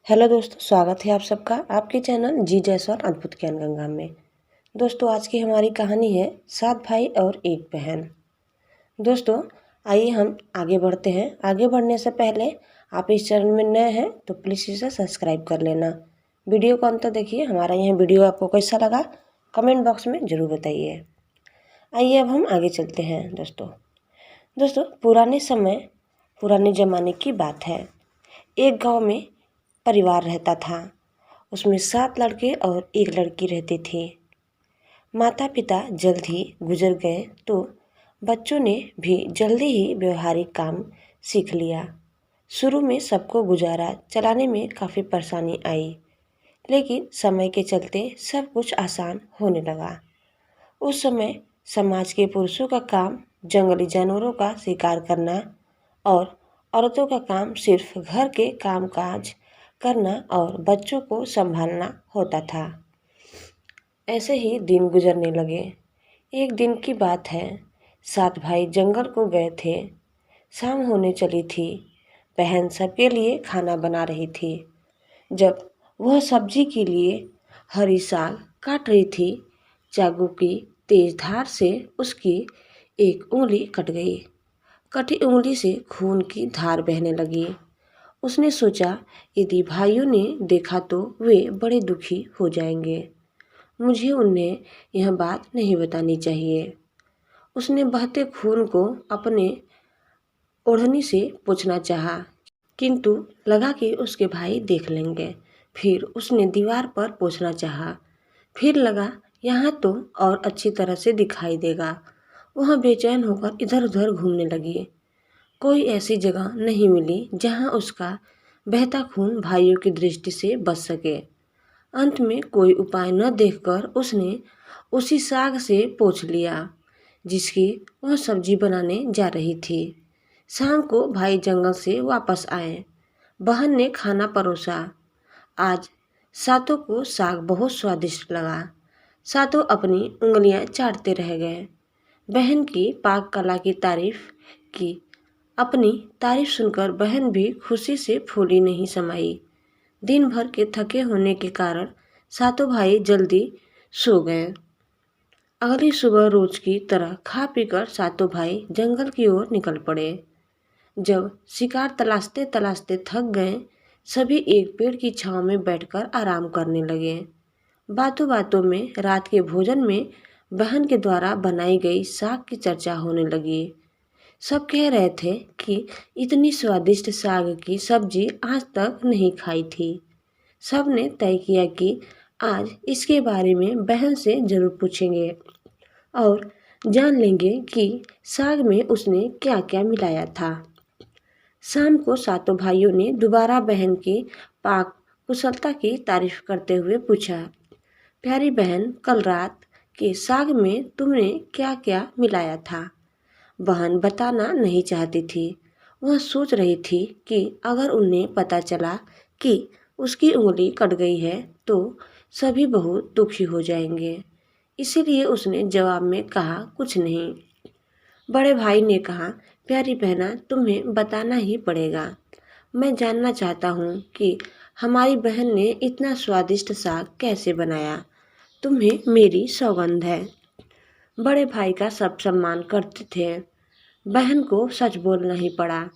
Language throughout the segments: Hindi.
हेलो दोस्तों, स्वागत है आप सबका आपके चैनल जी जायसवाल अद्भुत ज्ञान गंगा में। दोस्तों, आज की हमारी कहानी है 7 भाई और 1 बहन। दोस्तों, आइए हम आगे बढ़ते हैं। आगे बढ़ने से पहले आप इस चैनल में नए हैं तो प्लीज़ इसे सब्सक्राइब कर लेना। वीडियो को अंत तक देखिए। हमारा यह वीडियो आपको कैसा लगा कमेंट बॉक्स में ज़रूर बताइए। आइए अब हम आगे चलते हैं। दोस्तों, पुराने ज़माने की बात है। एक गांव में परिवार रहता था। उसमें 7 लड़के और 1 लड़की रहती थी। माता पिता जल्द ही गुजर गए तो बच्चों ने भी जल्दी ही व्यवहारिक काम सीख लिया। शुरू में सबको गुजारा चलाने में काफ़ी परेशानी आई, लेकिन समय के चलते सब कुछ आसान होने लगा। उस समय समाज के पुरुषों का काम जंगली जानवरों का शिकार करना और औरतों का काम सिर्फ घर के कामकाज करना और बच्चों को संभालना होता था। ऐसे ही दिन गुजरने लगे। एक दिन की बात है, 7 भाई जंगल को गए थे। शाम होने चली थी। बहन सबके लिए खाना बना रही थी। जब वह सब्जी के लिए हरी साग काट रही थी, चाकू की तेज धार से उसकी एक उंगली कट गई। कटी उंगली से खून की धार बहने लगी। उसने सोचा, यदि भाइयों ने देखा तो वे बड़े दुखी हो जाएंगे। मुझे उन्हें यह बात नहीं बतानी चाहिए। उसने बहते खून को अपने ओढ़नी से पोंछना चाहा, किंतु लगा कि उसके भाई देख लेंगे। फिर उसने दीवार पर पोंछना चाहा, फिर लगा यहाँ तो और अच्छी तरह से दिखाई देगा। वह बेचैन होकर इधर उधर घूमने लगी। कोई ऐसी जगह नहीं मिली जहां उसका बहता खून भाइयों की दृष्टि से बच सके। अंत में कोई उपाय न देखकर उसने उसी साग से पोंछ लिया जिसकी वह सब्जी बनाने जा रही थी। शाम को भाई जंगल से वापस आए। बहन ने खाना परोसा। आज सातों को साग बहुत स्वादिष्ट लगा। सातों अपनी उंगलियां चाटते रह गए। बहन की पाक कला की तारीफ की। अपनी तारीफ सुनकर बहन भी खुशी से फूली नहीं समाई। दिन भर के थके होने के कारण सातों भाई जल्दी सो गए। अगली सुबह रोज की तरह खा पीकर सातों भाई जंगल की ओर निकल पड़े। जब शिकार तलाशते तलाशते थक गए, सभी एक पेड़ की छांव में बैठकर आराम करने लगे। बातों बातों में रात के भोजन में बहन के द्वारा बनाई गई साग की चर्चा होने लगी। सब कह रहे थे कि इतनी स्वादिष्ट साग की सब्जी आज तक नहीं खाई थी। सब ने तय किया कि आज इसके बारे में बहन से जरूर पूछेंगे और जान लेंगे कि साग में उसने क्या क्या मिलाया था। शाम को सातों भाइयों ने दोबारा बहन की पाक कुशलता की तारीफ करते हुए पूछा, प्यारी बहन, कल रात के साग में तुमने क्या क्या मिलाया था? बहन बताना नहीं चाहती थी। वह सोच रही थी कि अगर उन्हें पता चला कि उसकी उंगली कट गई है तो सभी बहुत दुखी हो जाएंगे। इसीलिए उसने जवाब में कहा, कुछ नहीं। बड़े भाई ने कहा, प्यारी बहना, तुम्हें बताना ही पड़ेगा। मैं जानना चाहता हूँ कि हमारी बहन ने इतना स्वादिष्ट साग कैसे बनाया। तुम्हें मेरी सौगंध है। बड़े भाई का सब सम्मान करते थे। बहन को सच बोलना ही पड़ा।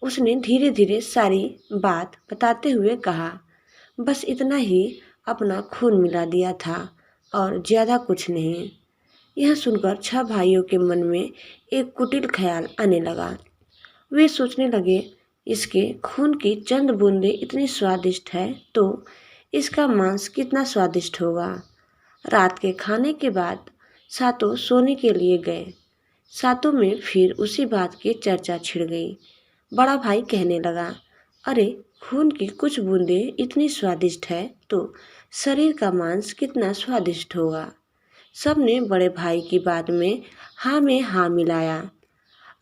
उसने धीरे धीरे सारी बात बताते हुए कहा, बस इतना ही अपना खून मिला दिया था और ज़्यादा कुछ नहीं। यह सुनकर 6 भाइयों के मन में एक कुटिल ख्याल आने लगा। वे सोचने लगे, इसके खून की चंद बूंदें इतनी स्वादिष्ट है तो इसका मांस कितना स्वादिष्ट होगा। रात के खाने के बाद सातों सोने के लिए गए। सातों में फिर उसी बात की चर्चा छिड़ गई। बड़ा भाई कहने लगा, अरे, खून की कुछ बूंदें इतनी स्वादिष्ट है तो शरीर का मांस कितना स्वादिष्ट होगा। सबने बड़े भाई की बात में हाँ मिलाया।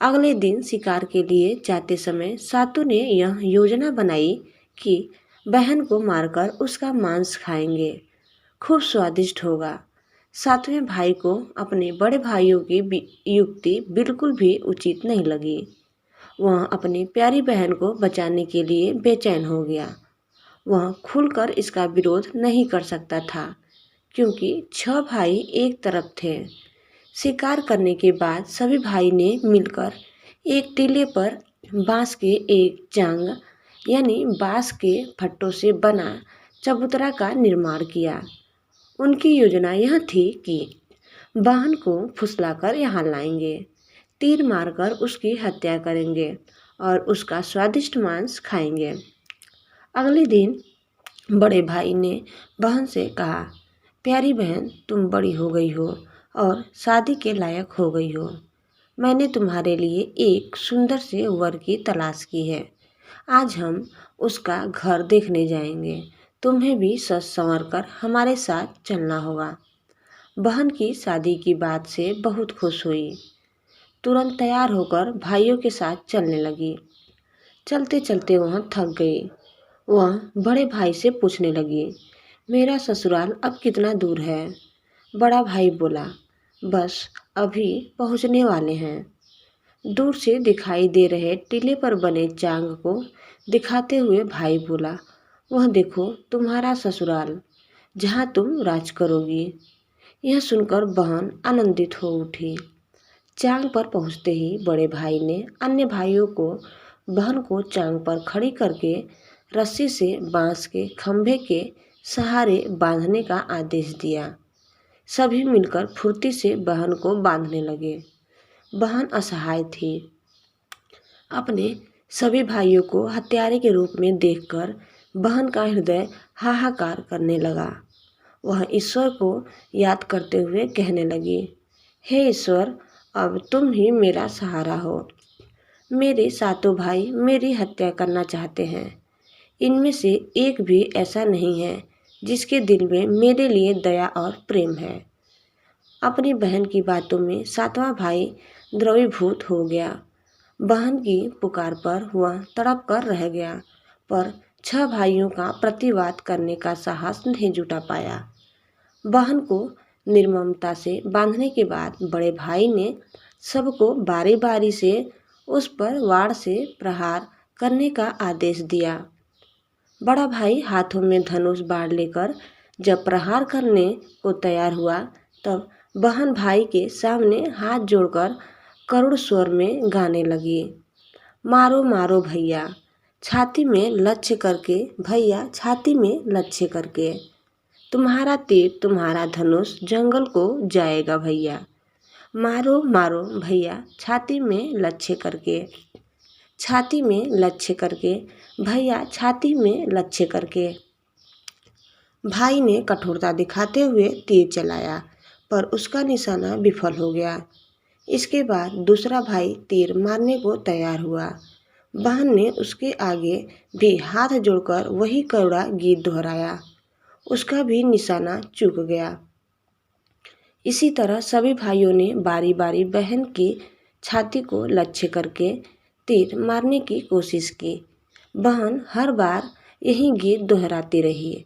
अगले दिन शिकार के लिए जाते समय सातों ने यह योजना बनाई कि बहन को मारकर उसका मांस खाएंगे। खूब स्वादिष्ट होगा। 7वें भाई को अपने बड़े भाइयों की युक्ति बिल्कुल भी उचित नहीं लगी। वह अपनी प्यारी बहन को बचाने के लिए बेचैन हो गया। वह खुलकर इसका विरोध नहीं कर सकता था, क्योंकि 6 भाई एक तरफ थे। शिकार करने के बाद सभी भाई ने मिलकर एक टीले पर बांस के एक जांग यानी बांस के फट्टों से बना चबूतरा का निर्माण किया। उनकी योजना यह थी कि वाहन को फुसलाकर यहाँ लाएंगे, तीर मारकर उसकी हत्या करेंगे और उसका स्वादिष्ट मांस खाएंगे। अगले दिन बड़े भाई ने बहन से कहा, प्यारी बहन, तुम बड़ी हो गई हो और शादी के लायक हो गई हो। मैंने तुम्हारे लिए एक सुंदर से वर की तलाश की है। आज हम उसका घर देखने जाएंगे। तुम्हें भी सज संवर कर हमारे साथ चलना होगा। बहन की शादी की बात से बहुत खुश हुई। तुरंत तैयार होकर भाइयों के साथ चलने लगी। चलते चलते वह थक गई। वह बड़े भाई से पूछने लगी, मेरा ससुराल अब कितना दूर है? बड़ा भाई बोला, बस अभी पहुंचने वाले हैं। दूर से दिखाई दे रहे टीले पर बने चांग को दिखाते हुए भाई बोला, वह देखो तुम्हारा ससुराल, जहाँ तुम राज करोगी। यह सुनकर बहन आनंदित हो उठी। चांग पर पहुंचते ही बड़े भाई ने अन्य भाइयों को बहन को चांग पर खड़ी करके रस्सी से बांस के खंभे के सहारे बांधने का आदेश दिया। सभी मिलकर फुर्ती से बहन को बांधने लगे। बहन असहाय थी। अपने सभी भाइयों को हत्यारे के रूप में देखकर बहन का हृदय हाहाकार करने लगा। वह ईश्वर को याद करते हुए कहने लगी, हे ईश्वर, अब तुम ही मेरा सहारा हो। मेरे सातों भाई मेरी हत्या करना चाहते हैं। इनमें से एक भी ऐसा नहीं है जिसके दिल में मेरे लिए दया और प्रेम है। अपनी बहन की बातों में सातवां भाई द्रवीभूत हो गया। बहन की पुकार पर वह तड़प कर रह गया, पर 6 भाइयों का प्रतिवाद करने का साहस नहीं जुटा पाया। बहन को निर्ममता से बांधने के बाद बड़े भाई ने सबको बारी बारी से उस पर वाड़ से प्रहार करने का आदेश दिया। बड़ा भाई हाथों में धनुष बाढ़ लेकर जब प्रहार करने को तैयार हुआ, तब बहन भाई के सामने हाथ जोड़कर करुण स्वर में गाने लगी, मारो मारो भैया, छाती में लक्ष्य करके, भैया छाती में लक्ष्य करके। तुम्हारा तीर तुम्हारा धनुष जंगल को जाएगा भैया। मारो मारो भैया, छाती में लक्ष्य करके, छाती में लक्ष्य करके, भैया छाती में लक्ष्य करके। भाई ने कठोरता दिखाते हुए तीर चलाया, पर उसका निशाना विफल हो गया। इसके बाद दूसरा भाई तीर मारने को तैयार हुआ। बहन ने उसके आगे भी हाथ जोड़कर वही करुणा गीत दोहराया। उसका भी निशाना चूक गया। इसी तरह सभी भाइयों ने बारी बारी बहन की छाती को लक्ष्य करके तीर मारने की कोशिश की। बहन हर बार यही गीत दोहराती रही।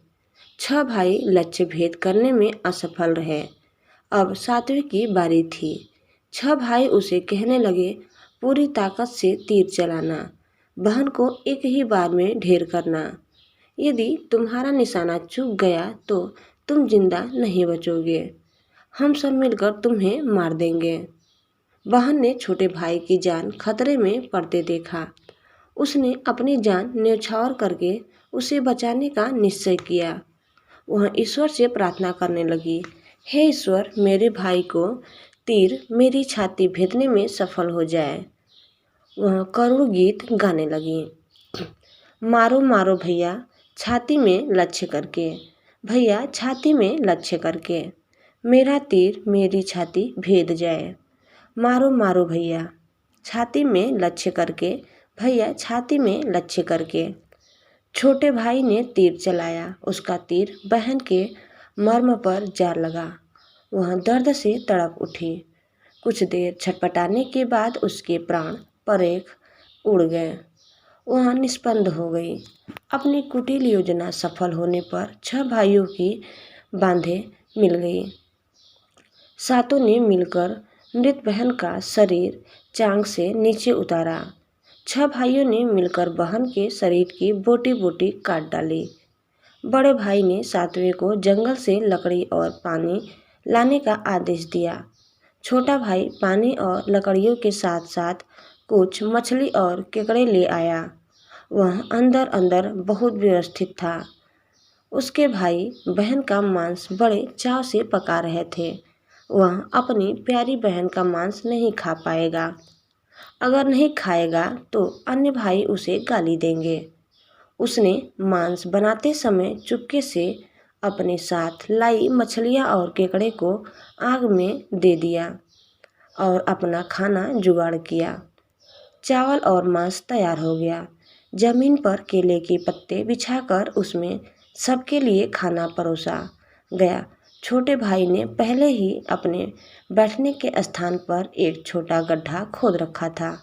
6 भाई लक्ष्य भेद करने में असफल रहे। अब सातवें की बारी थी। 6 भाई उसे कहने लगे, पूरी ताकत से तीर चलाना, बहन को एक ही बार में ढेर करना। यदि तुम्हारा निशाना चूक गया तो तुम जिंदा नहीं बचोगे। हम सब मिलकर तुम्हें मार देंगे। बहन ने छोटे भाई की जान खतरे में पड़ते देखा। उसने अपनी जान न्यौछावर करके उसे बचाने का निश्चय किया। वह ईश्वर से प्रार्थना करने लगी, हे ईश्वर, मेरे भाई को तीर मेरी छाती भेदने में सफल हो जाए। वह करुण गीत गाने लगी, मारो मारो भैया, छाती में लक्ष्य करके, भैया छाती में लक्ष्य करके, मेरा तीर मेरी छाती भेद जाए। मारो मारो भैया, छाती में लक्ष्य करके, भैया छाती में लक्ष्य करके। छोटे भाई ने तीर चलाया। उसका तीर बहन के मर्म पर जा लगा। वह दर्द से तड़प उठी। कुछ देर छटपटाने के बाद उसके प्राण परेख उड़ गए। वह निष्पन्द हो गई। अपनी कुटिल योजना सफल होने पर 6 भाइयों की बांधें मिल गई। सातों ने मिलकर मृत बहन का शरीर चांग से नीचे उतारा। 6 भाइयों ने मिलकर बहन के शरीर की बोटी बोटी काट डाली। बड़े भाई ने सातवें को जंगल से लकड़ी और पानी लाने का आदेश दिया। छोटा भाई पानी और लकड़ियों के साथ साथ कुछ मछली और केकड़े ले आया। वह अंदर अंदर बहुत व्यवस्थित था। उसके भाई बहन का मांस बड़े चाव से पका रहे थे। वह अपनी प्यारी बहन का मांस नहीं खा पाएगा। अगर नहीं खाएगा तो अन्य भाई उसे गाली देंगे। उसने मांस बनाते समय चुपके से अपने साथ लाई मछलियाँ और केकड़े को आग में दे दिया और अपना खाना जुगाड़ किया। चावल और मांस तैयार हो गया। जमीन पर केले के पत्ते बिछाकर उसमें सबके लिए खाना परोसा गया। छोटे भाई ने पहले ही अपने बैठने के स्थान पर एक छोटा गड्ढा खोद रखा था।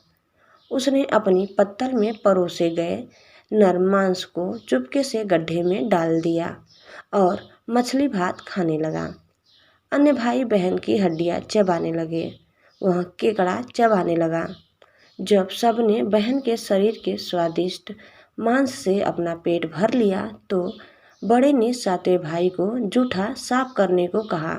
उसने अपनी पत्तल में परोसे गए नरम मांस को चुपके से गड्ढे में डाल दिया और मछली भात खाने लगा। अन्य भाई बहन की हड्डियां चबाने लगे। वह केकड़ा चबाने लगा। जब सबने बहन के शरीर के स्वादिष्ट मांस से अपना पेट भर लिया तो बड़े ने सातवें भाई को जूठा साफ करने को कहा।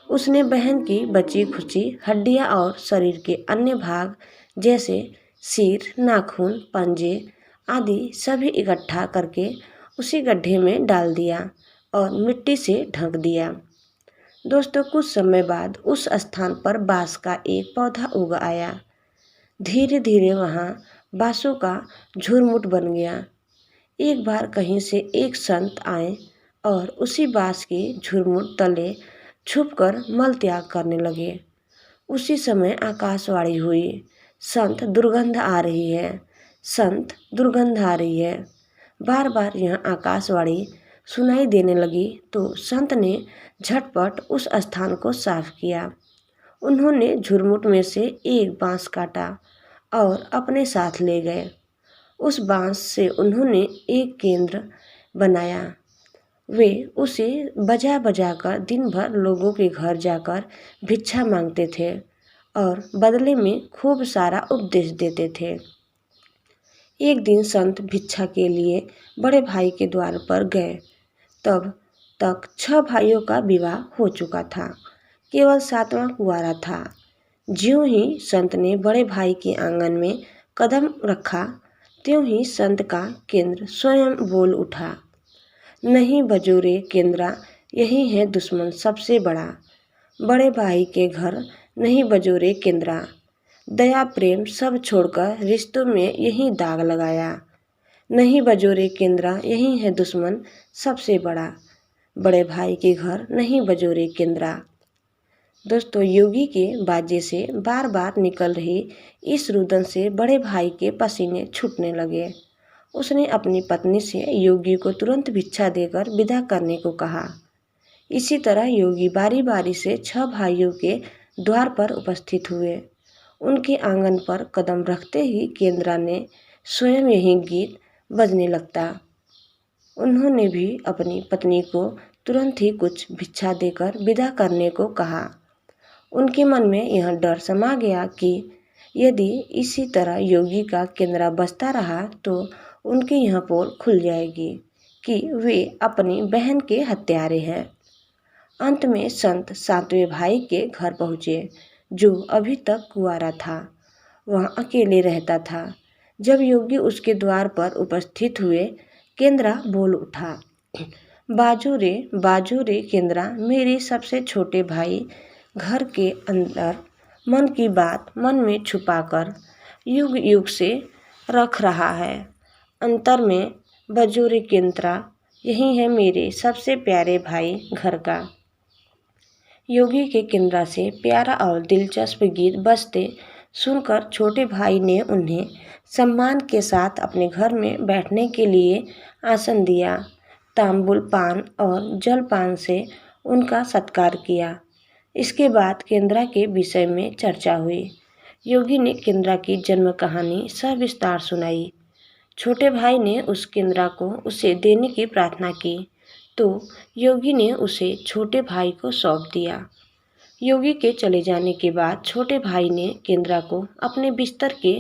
उसने बहन की बची खुची हड्डियां और शरीर के अन्य भाग जैसे सिर, नाखून, पंजे आदि सभी इकट्ठा करके उसी गड्ढे में डाल दिया और मिट्टी से ढक दिया। दोस्तों, कुछ समय बाद उस स्थान पर बांस का एक पौधा उग आया। धीरे धीरे वहाँ बांसों का झुरमुट बन गया। एक बार कहीं से एक संत आए और उसी बांस के झुरमुट तले छुपकर मल त्याग करने लगे। उसी समय आकाशवाणी हुई, संत दुर्गंध आ रही है, संत दुर्गंध आ रही है। बार बार यह आकाशवाणी सुनाई देने लगी तो संत ने झटपट उस स्थान को साफ किया। उन्होंने झुरमुट में से एक बांस काटा और अपने साथ ले गए। उस बांस से उन्होंने एक केंद्र बनाया। वे उसे बजा बजा कर दिन भर लोगों के घर जाकर भिक्षा मांगते थे और बदले में खूब सारा उपदेश देते थे। एक दिन संत भिक्षा के लिए बड़े भाई के द्वार पर गए। तब तक 6 भाइयों का विवाह हो चुका था। केवल 7वां कुंवारा था। ज्यों ही संत ने बड़े भाई के आंगन में कदम रखा, त्यों ही संत का केंद्र स्वयं बोल उठा, नहीं बजोरे केंद्रा, यही है दुश्मन सबसे बड़ा। बड़े भाई के घर नहीं बजोरे केंद्रा, दया प्रेम सब छोड़कर रिश्तों में यही दाग लगाया। नहीं बजोरे केंद्रा, यही है दुश्मन सबसे बड़ा। बड़े भाई के घर नहीं बजोरे केंद्रा। दोस्तों, योगी के बाजे से बार बार निकल रही इस रुदन से बड़े भाई के पसीने छूटने लगे। उसने अपनी पत्नी से योगी को तुरंत भिक्षा देकर विदा करने को कहा। इसी तरह योगी बारी बारी से 6 भाइयों के द्वार पर उपस्थित हुए। उनके आंगन पर कदम रखते ही केंद्रा ने स्वयं यही गीत बजने लगता। उन्होंने भी अपनी पत्नी को तुरंत ही कुछ भिक्षा देकर विदा करने को कहा। उनके मन में यह डर समा गया कि यदि इसी तरह योगी का केंद्रा बजता रहा तो उनकी यह पोल खुल जाएगी कि वे अपनी बहन के हत्यारे हैं। अंत में संत 7वें भाई के घर पहुँचे, जो अभी तक कुंवारा था। वह अकेले रहता था। जब योगी उसके द्वार पर उपस्थित हुए, केंद्रा बोल उठा, बाजू रे केंद्रा, मेरे सबसे छोटे भाई घर के अंदर मन की बात मन में छुपाकर युग युग से रख रहा है। अंतर में बजोरे केंद्रा, यही है मेरे सबसे प्यारे भाई घर का। योगी के केंद्रा से प्यारा और दिलचस्प गीत बजते सुनकर छोटे भाई ने उन्हें सम्मान के साथ अपने घर में बैठने के लिए आसन दिया। तांबुल पान और जलपान से उनका सत्कार किया। इसके बाद केंद्रा के विषय में चर्चा हुई। योगी ने केंद्रा की जन्म कहानी सविस्तार सुनाई। छोटे भाई ने उस केंद्रा को उसे देने की प्रार्थना की तो योगी ने उसे छोटे भाई को सौंप दिया। योगी के चले जाने के बाद छोटे भाई ने केंद्रा को अपने बिस्तर के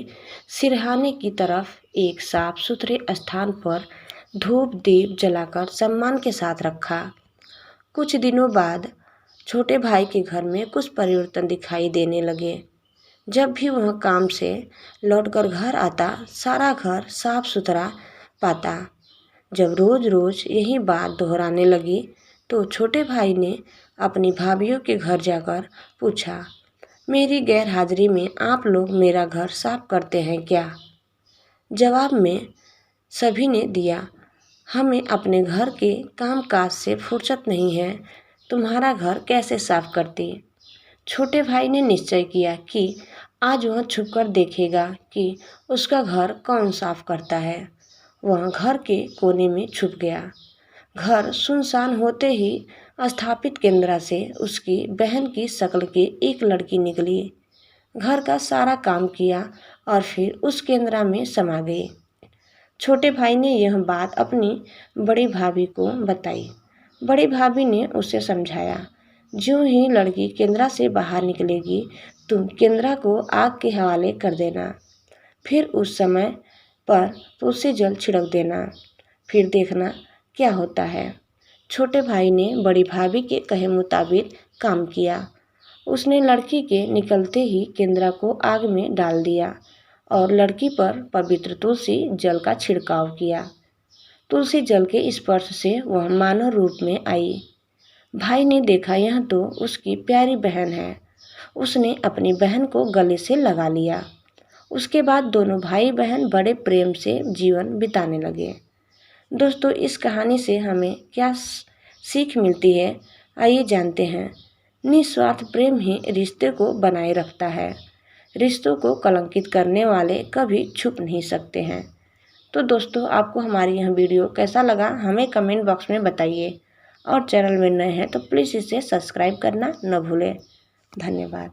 सिरहाने की तरफ एक साफ सुथरे स्थान पर धूप दीप जलाकर सम्मान के साथ रखा। कुछ दिनों बाद छोटे भाई के घर में कुछ परिवर्तन दिखाई देने लगे। जब भी वह काम से लौटकर घर आता, सारा घर साफ सुथरा पाता। जब रोज रोज यही बात दोहराने लगी तो छोटे भाई ने अपनी भाभीयों के घर जाकर पूछा, मेरी गैर हाजिरी में आप लोग मेरा घर साफ करते हैं क्या? जवाब में सभी ने दिया, हमें अपने घर के कामकाज से फुर्सत नहीं है, तुम्हारा घर कैसे साफ करती? छोटे भाई ने निश्चय किया कि आज वह छुपकर देखेगा कि उसका घर कौन साफ करता है। वह घर के कोने में छुप गया। घर सुनसान होते ही स्थापित केंद्र से उसकी बहन की शक्ल की एक लड़की निकली। घर का सारा काम किया और फिर उस केंद्र में समा गई। छोटे भाई ने यह बात अपनी बड़ी भाभी को बताई। बड़ी भाभी ने उसे समझाया, ज्यों ही लड़की केंद्र से बाहर निकलेगी तुम केंद्र को आग के हवाले कर देना, फिर उस समय पर तुलसी जल छिड़क देना, फिर देखना क्या होता है। छोटे भाई ने बड़ी भाभी के कहे मुताबिक काम किया। उसने लड़की के निकलते ही केंद्र को आग में डाल दिया और लड़की पर पवित्र तुलसी जल का छिड़काव किया। तुलसी जल के स्पर्श से वह मानव रूप में आई। भाई ने देखा यह तो उसकी प्यारी बहन है। उसने अपनी बहन को गले से लगा लिया। उसके बाद दोनों भाई बहन बड़े प्रेम से जीवन बिताने लगे। दोस्तों, इस कहानी से हमें क्या सीख मिलती है, आइए जानते हैं। निस्वार्थ प्रेम ही रिश्ते को बनाए रखता है। रिश्तों को कलंकित करने वाले कभी छुप नहीं सकते हैं। तो दोस्तों, आपको हमारी यह वीडियो कैसा लगा हमें कमेंट बॉक्स में बताइए और चैनल में नए हैं तो प्लीज़ इसे सब्सक्राइब करना न भूलें। धन्यवाद।